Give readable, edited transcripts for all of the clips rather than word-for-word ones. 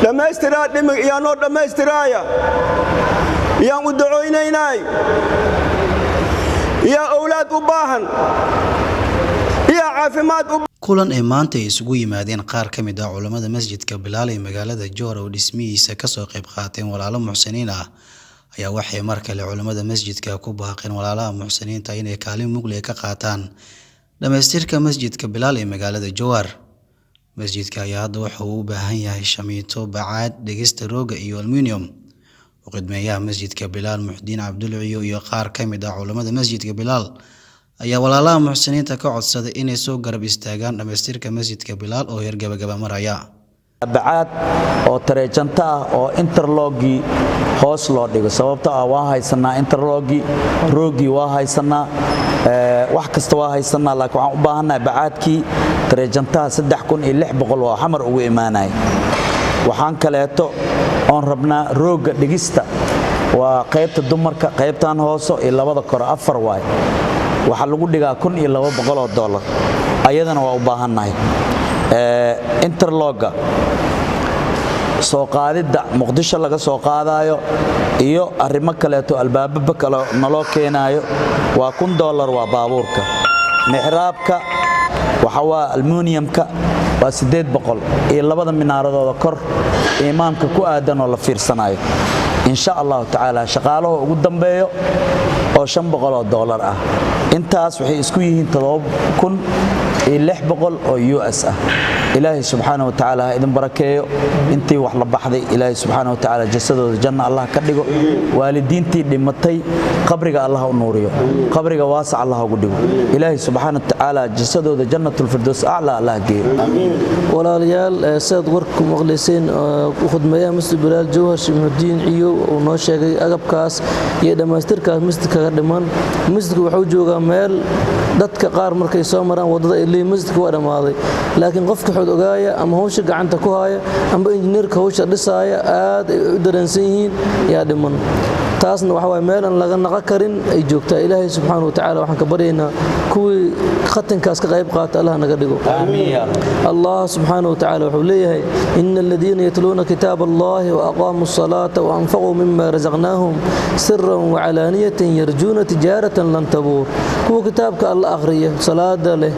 dhammaystiraad dhimig iyo noo dhammaystiraaya yaan u ducaynaynay يا أولاد وباهن يا عافمات kulan ay maanta isugu yimaadeen qaar ka mid ah culimada masjidka Bilaal ee magaalada Jowhar oo dhismihiisa ka soo qayb qaateen walaalo muxsiniin ah ayaa waxay mar kale culimada masjidka ku baaqeen walaalaha muxsiniinta inay kaalin mug leh ka qaataan dhamaystirka masjidka Bilaal ee magaalada Jowhar masjidka ayaa hadda waxa uu u baahan yahay shamiito bacaad dhigista rooga iyo aluminium وقدميها مسجد كبلال محدين عبد العيو يقار كمدا علماء مسجد كبلال أيا ولا لا محسنين تقعد صد إني سوق قرب استاجان لما يصير كمسجد كبلال أو يرجع بجبا مرايا بعد أو ترجنتا أو انترلوجي هوس لودي سببتا واهاي سنة انترلوجي روجي واهاي سنة وحكست واهاي سنة لك وعباهنا بعد كي ترجنتا صدق كون اللح بقول وحمر وإيماناي وحان كلاته on rabnaa rooga dhigista waa qaybta dumarka qaybtan hooso ee labada kor afar waay waxa lagu dhigaa $1200 ayadana waa u baahanahay interloga soo qaadida muqdisho laga soo qaadayo iyo arimo kale to albaabba kale naloo keenayo waa $1 waa baabuurka mihraabka waxa waa aluminiumka waa 800 iyo labada minaaradooda kor imaamka ku aadan oo la fiirsanayo insha Allah taala shaqaalaha ugu dambeeyo oo $500 ah intaas waxay isku yihiin 7600 oo US ah ilaahi subhanahu wa ta'ala idin barakeeyo intii wax la baxday ilaahi subhanahu wa ta'ala jasadooda janna Allah ka dhigo waalidiintii dhimatay qabriga Allah u nuuriyo qabriga waasac Allah ugu dhigo ilaahi subhanahu wa ta'ala jasadooda jannatul firdaws a'la Allah geeyo amiin walaalayaal saad warku maqleyeen khudmeeyaha masjid Bilaal Jowhar Shimudiin iyo oo noo sheegay agabkaas iyo dhamaystirkaas masjidka ka dhiman masjidku wuxuu joogaa meel dadka qaar markay soo maraan wadada ilaa masjidka waa dhamaaday laakiin qofka xud ogaaya ama hawsha gacanta ku haya ama injineerka hawsha dhisaaya aad ay u dareensan yihiin yaa dhiman taasna waxa way meel aan laga naqo karin ay joogtaa ilaahay subhanahu wa ta'ala waxaan ka baryaynaa kuwii khatankaas ka qayb qaata Allah naga dhigo amiin Allah subhanahu wa ta'ala wuxuu leeyahay innal ladina yatluna kitab Allah wa aqamus salata wa anfaqu mimma razaqnahum sirran wa alaniyatan yarjuna tijaratan lan tabur kuwa kitabka Allah akhriya salaada leh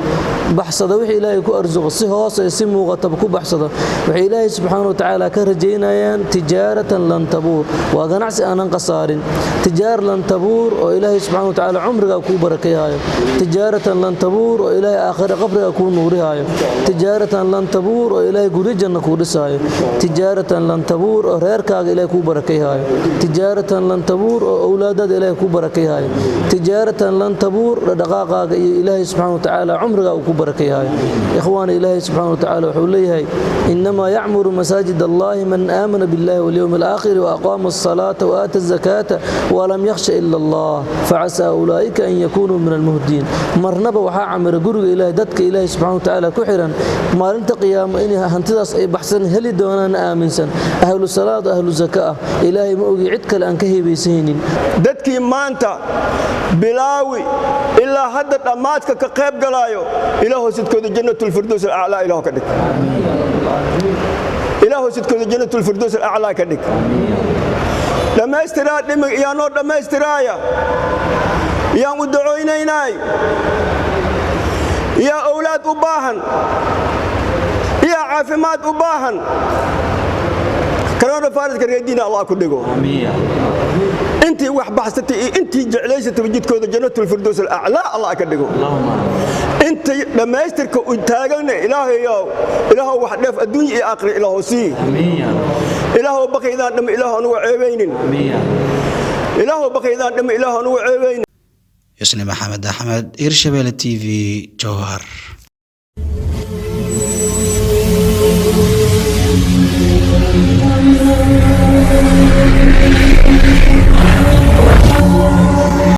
baxsada wixii ilaahay ku arzuqo si hoos ay si muuqata ku baxsada wixii ilaahay subhanahu wa ta'ala ka rajaynayaan tijaratan lan tabur wa ganacsi aanan qasaar تجارة لن تبور وإلهي سبحانه وتعالى عمرك أكون بركيها تجارة لن تبور وإلهي آخر قبرك أكون نورها تجارة لن تبور وإلهي قريجا نكون رسايا تجارة لن تبور وغيرك إلهي كون بركيها تجارة لن تبور وأولادك إلهي كون بركيها تجارة لن تبور دقائق إلهي سبحانه وتعالى عمرك أكون بركيها إخواني إلهي سبحانه وتعالى وحوليه إنما يعمر مساجد الله من آمن بالله واليوم الآخر وأقام الصلاة وآتى الزكاة ولم يخشى إلا الله فعسى أولئك أن يكونوا من المهدين مرنبا وحا عمر قرق إلهي ددك إلهي سبحانه وتعالى كحرا ما لنت قيام إنها هنتدس أي بحسن هلي دونان آمنسا أهل الصلاة أهل الزكاة إلهي مؤغي عدك الأنكهي بيسينين ددك مانتا بلاوي إلا هدد أماتك كقيب قلايو إله سيدكو جنة الفردوس الأعلى إله كدك إله سيدكو جنة الفردوس الأعلى كدك لما استراد يا نور لما استرايا يا مدعوينيناي يا أولاد وباهن يا عافمات وباهن كانوا فارس كريدين الله كله آمين أنت واحد بحثتي أنت جعليست وجدك جنة الفردوس الأعلى الله كله اللهم أنت لما يسترك وتاجنا إلهي يا إله واحد في الدنيا آخر إله سي آمين إله بقي إذا دم إله نوع عيبين آمين إله بقي إذا دم إله نوع عيبين يسلم محمد أحمد إرشبيل تي في جوهر.